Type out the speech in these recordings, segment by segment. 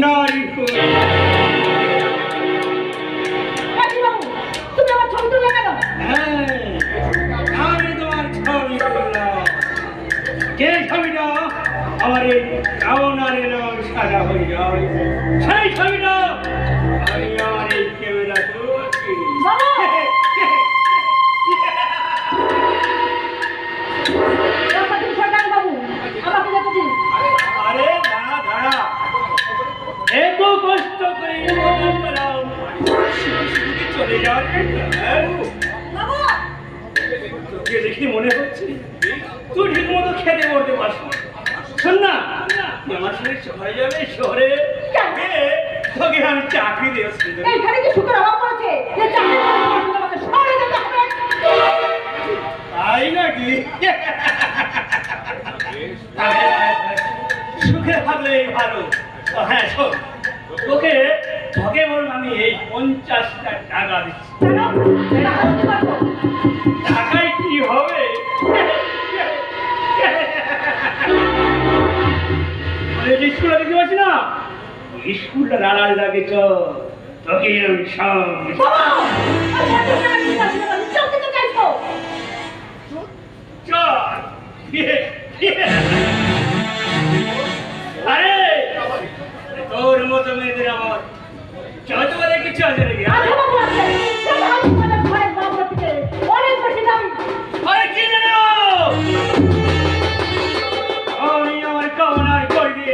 নারী ফুল। তুমি আমার ছবি তুলে কেন? হ্যাঁ, আমি তোমার ছবি তুললাম। যে ছবিটা আমার এই কামনারে নাম সাজা হয়ে যায়, সেই ছবিটা আমি আমার এই ক্যামেরা তুলছি। আরে দাঁড়া দাঁড়া, এত কষ্ট করে চলে যাওয়ার তোকে দেখে মনে হচ্ছে তুই ঠিক মতো খেতে পড়তে পারছ না। শোন না, আমার সঙ্গে শহরে যাবে, শহরে তোকে আমি চাকরি দিয়েছি। এইখানে কি সুখের অভাব পড়েছে যে চাকরি আমাকে শহরে যেতে হবে? তাই নাকি? সুখে থাকলে ভালো। হ্যাঁ শোন, তোকে তোকে বলুন আমি এই 50টা টাকা দিচ্ছি। টাকায় কি হবে? স্কুলে দেখতে পাচ্ছি না, স্কুলটা দাঁড়াল লাগে। তোকে আমি সব আরে তোর মতো মেয়েদের আমার যত বলে কিছু আছে নাকি? আরে কি জানো, আমি আমার কামনার করবি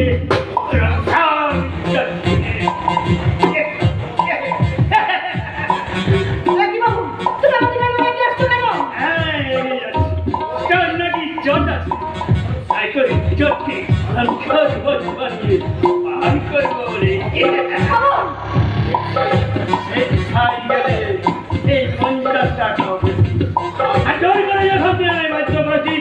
আমি করবো বলে এই 50 টাকা জোর করে যখন বাধ্য করেছি।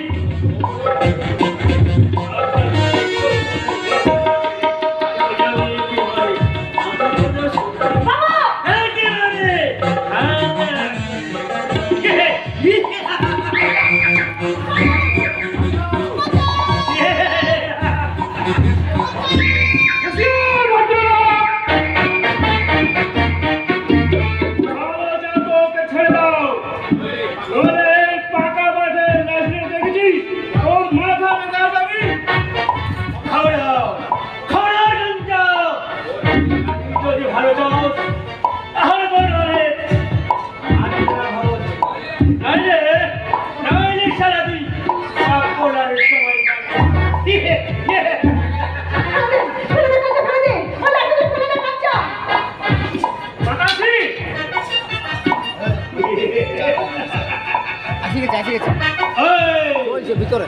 ভিতরে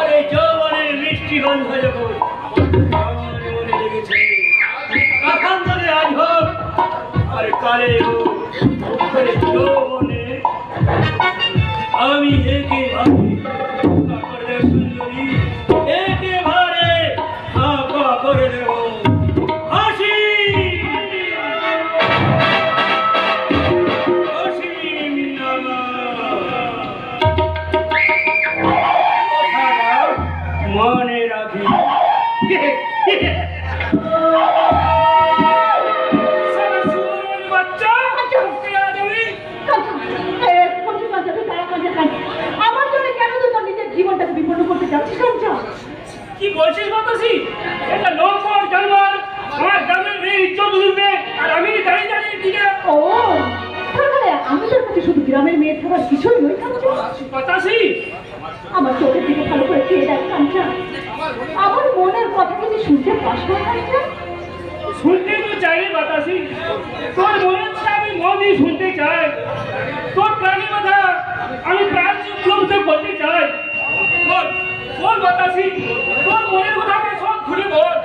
আরে যৌবনের মিষ্টি গন্ধ যখন আমার মনে লেগেছে, তখন ধরে আজ হোক আর কালে হোক যৌবনে আমি একেবারে সুন্দরী একেবারে ফাঁকা করে দেব। হাসি মনে রাখি। আমার জন্য কেন তুই তোর নিজের জীবনটাকে বিপন্ন করতে যাচ্ছিস? কি বলছিস বাতাসি? এটা নম্বর জানবার আমার গ্রামের মেয়ে ইজ্জত উঠবে আর আমি দাঁড়িয়ে দাঁড়িয়ে দিকে। ও তাহলে আমি তোর কাছে শুধু গ্রামের মেয়ে থাকার কিছুই নই কাঞ্চা। বাতাসি আমার চোখের দিকে ভালো করে চেয়ে দেখ কাঞ্চা, আমার মনের কথা কি শুনতে পাস না কাঞ্চা? শুনতে তো চাই রে বাতাসি, তোর মনের কথা আমি মন দিয়ে শুনতে চাই, তোর প্রাণের কথা আমি প্রাণ চুক্তি বলতে চাই। বল বল বাতাসি, তোর মনের কথা আমি সব খুলে বল।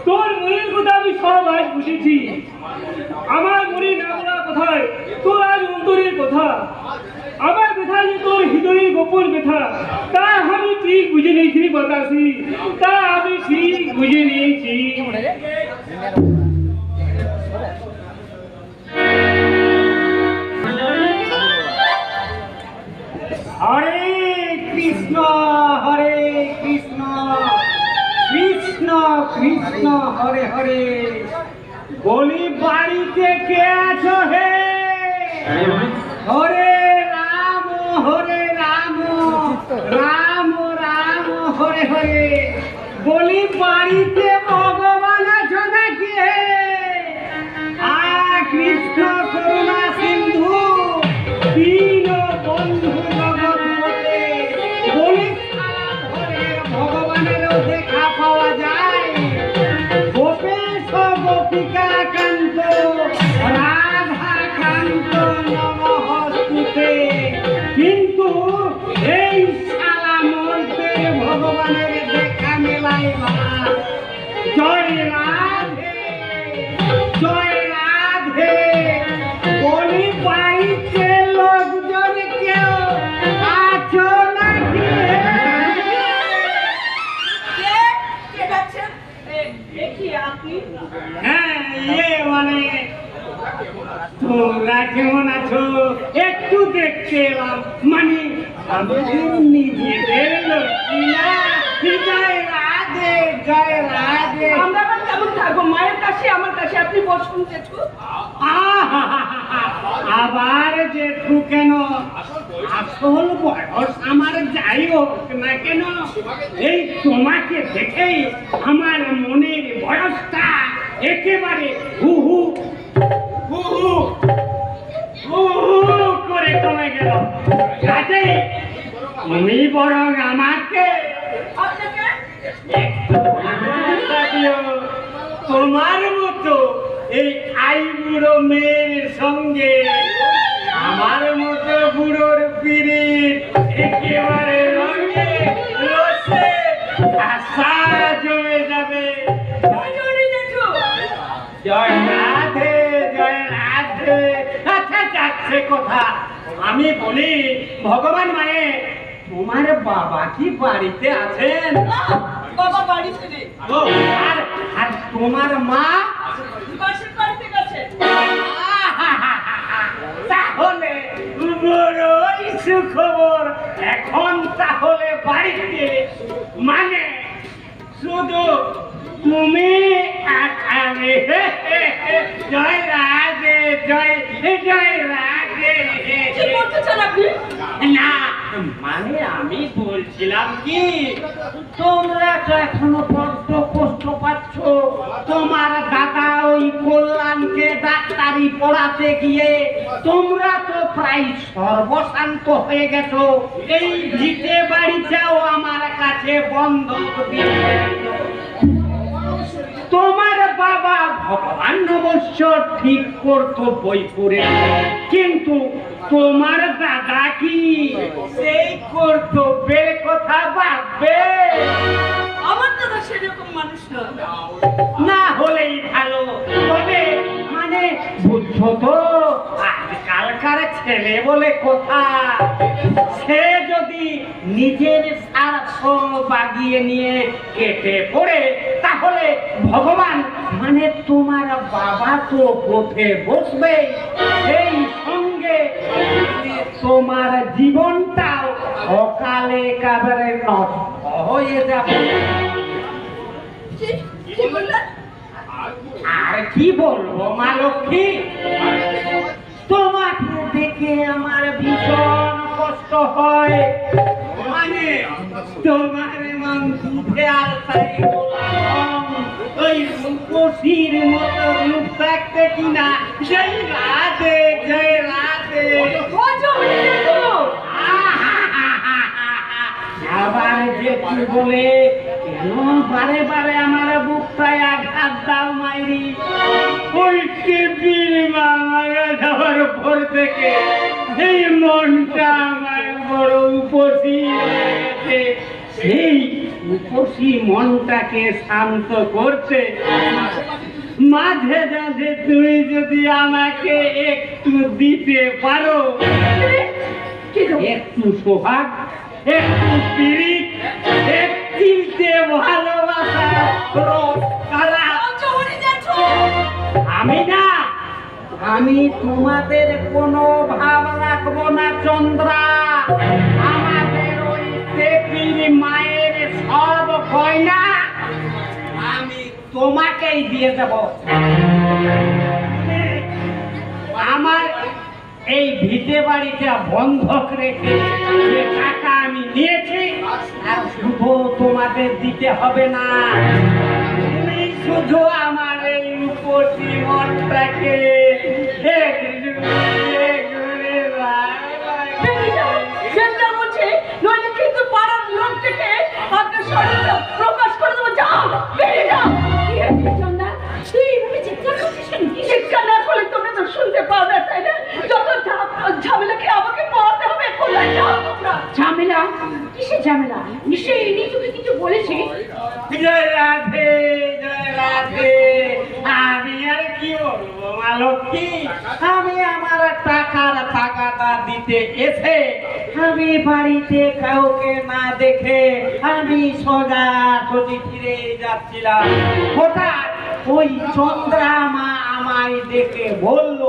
তোর মনের কথা আমি সব আজ বুঝেছি। আমার মনে না বলা কথায় তোর আজ অন্তরের কথা, আমার কথা যে তোর হৃদয়ের গোপন কথা, তা আমি ঠিক বুঝে নিয়েছি বাতাসি, তা আমি ঠিক বুঝে নিয়েছি। হরে কৃষ্ণ হরে কৃষ্ণ কৃষ্ণ কৃষ্ণ হরে হরে। বলি বাড়িতে কে আছো হে? হরে রাম রাম রাম হরে হরে। বলি বাড়িতে ভগবান আছো নাকি হে? কৃষ্ণ করুণা সিন্ধু দীন বন্ধু জগৎপতে। বলি ভগবানেরও দেখা পাওয়া যায়। গোপেশ গোপিকা কান্ত রাধা কান্ত নমস্তুতে। কিন্তু এই শালা মধ্যে ভগবানের দেখা মেলাই না। জয় রাধে জয় রাধে। বলি বাড়িতে লোকজন কেউ আছো নাকি? হ্যাঁ, মানে তোমরা কেমন আছো একটু দেখতে এলাম। মানে আমাদের নিজেদের লক্ষ্মী না। জয় রাধে জয় রাধে। আমরা আবার কেমন থাকবো? মায়ের কাছে আমার কাছে। আপনি বসুন জেঠু। আবার জেঠু কেন? আসল বয়স আমার যাই হোক না কেন, এই তোমাকে দেখেই আমার মনের বয়সটা একেবারে হু হু হু হু হু হু করে কমে গেল। কাজে তুমি বরং আমাকে তোমার মতো এই আইবুড়ো মেয়ের সঙ্গে আমার মতো বুড়োর পিরিত একেবারে রঙে রসে আশা জমে যাবে। জয় রাধে জয় রাধে। আচ্ছা যাচ্ছে কথা। আমি বলি ভগবান মানে তোমার বাবা কি বাড়িতে আছেন? বাবা বাড়িতে নেই। ও, আর তোমার মা পাশের বাড়িতে গেছে। তাহলে বড়ই সুখবর। এখন তাহলে বাড়িতে মানে শুধু তুমি আখাবে। জয় রাধে জয় জয় রাধে। কি করতে চান আপনি? না মানে আমি বলছিলাম কি, তোমরা তো এখনো বড্ড কষ্ট পাচ্ছ। তোমার দাদা ওই কল্যাণকে ডাক্তারি পড়াতে গিয়ে তোমরা তো প্রায় সর্বশান্ত হয়ে গেছো। এই ভিটে বাড়িটাও আমার কাছে বন্ধক দিয়ে তোমার বাবা ভগবান অবশ্য ঠিক কর্তব্যই করে, কিন্তু তোমার দাদা কি সেই কর্তব্যের কথা ভাববে? আমার দাদা সেরকম মানুষ না। না হলেই ভালো। তবে মানে বুঝছো তো, আজকালকার ছেলে বলে কথা, সে যদি নিজের স্বার্থ বাগিয়ে নিয়ে কেটে পড়ে, তাহলে ভগবান মানে তোমার বাবা তো পথে বসবে, সেই সঙ্গে তোমার জীবনটাও অকালে একেবারে নষ্ট হয়ে যাবে। কি বললেন? আর কি বলবো মা লক্ষ্মী, তোমাকে দেখে আমার ভীষণ কষ্ট হয়। মানে তোমার মন খেয়াল তাই ওই রূপসীর মতো রূপ থাকতে কিনা সেই রাধে জয় রাধে। আবার যে কি বলে, কেন বারে বারে আমার বুকটায় আঘাত দাও মাইরি? ওই টিপির মারা যাওয়ার পর থেকে এই মনটা আমার বড় উপসী হয়েছে। সেই উপসী মনটাকে শান্ত করতে মাঝে মাঝে তুমি যদি আমাকে একটু দিতে পারো, একটু সোহাগ, একটু পিরিত, একটিতে ভালোবাসা, আমি না, আমি তোমাদের কোনো ভাব রাখবো না চন্দ্রা। আমাদের ওই দেবীর মায়ের সব গয়না আমি তোমাকেই দিয়ে দেব। আমার এই ভিটে বাড়িটা বন্ধক রেখে যে টাকা আমি নিয়েছি, আর শুধু তোমাদের দিতে হবে না, তুমি শুধু আমার এই উপসী মনটাকে প্রকাশ করে দেবো। যাও, বেরিয়ে যাও। তুই এভাবে চিৎকার করছিস কেন? চিৎকার না করলে তোমরা তো শুনতে পাও না, তাই না? যত ঝামেলাকে আমাকে পড়াতে হবে। কোথায় যাও তোমরা? ঝামেলা? কিসের ঝামেলা? নিশ্চয়ই ইনি তোকে কিছু বলেছে। জয় রাধে জয় রাধে। আমি আর কি বলবো মা লক্ষ্মী, আমি আমার টাকার টাকাটা দিতে এসে আমি বাড়িতে কাউকে না দেখে আমি সোজা সোজি ফিরে যাচ্ছিলাম। হঠাৎ ওই চন্দ্রা মা আমায় দেখে বলল,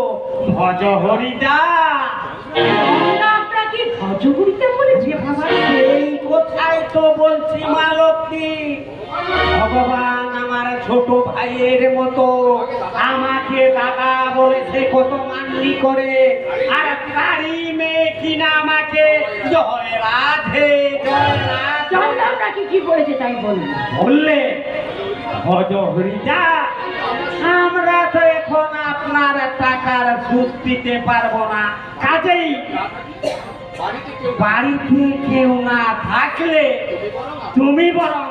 ভজ হরিদা। আপনাকে ভজগুড়িতে বলেছে? সেই কোথায় তো বলছি মা লক্ষ্মী, ভগবান আমার ছোট ভাইয়ের মতো আমাকে দাদা বলেছে কত মান্যি করে, আর তারই মেয়ে কিনা আমাকে জয় রাধে জয় রাধে। আপনাকে কি বলেছে তাই বলুন? বললে, ভজ হরিদা, আমরা তো এখন আপনার টাকার সুদ দিতে পারবো না, কাজেই বাড়িতে কেউ না থাকলে তুমি বরং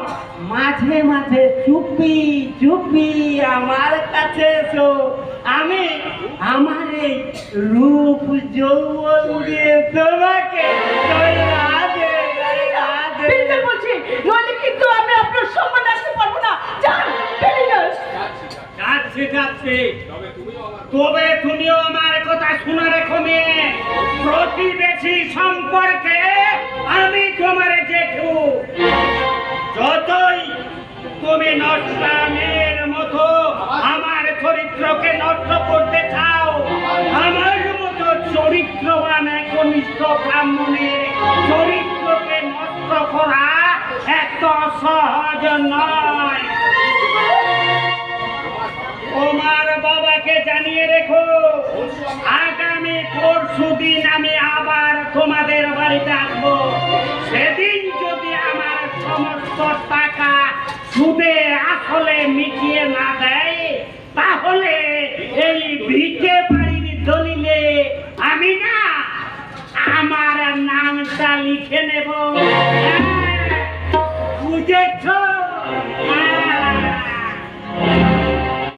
মাঝে মাঝে চুপি চুপি আমার কাছে এসো। আমি আমার এই রূপ যৌবন দিয়ে তোমাকে জয় রাধে জয় রাধে বলছি, নইলে কিন্তু আমি আপনার সম্মান রাখতে পারবো না। যান, বেরিয়ে যান। যাচ্ছে যাচ্ছে, তবে তুমিও আমার কথা শুনে রেখো মেয়ে, প্রতিবেশী সম্পর্কে আমি তোমার জেঠু। যতই তুমি নষ্টামের মতো আমার চরিত্রকে নষ্ট করতে চাও, আমার মতো চরিত্রবান একনিষ্ঠ ব্রাহ্মণের চরিত্রকে নষ্ট করা এত সহজ নয়। তোমার বাবাকে জানিয়ে রেখো, আগামী পরশুদিন আমি আবার তোমাদের বাড়িতে আসবো, সেদিন যদি আমার সমস্ত টাকা সুদে আসলে মিটিয়ে না দেয়, তাহলে এই ভিটে বাড়ির দলিলে আমি না আমার নামটা লিখে নেব। বুঝেছ?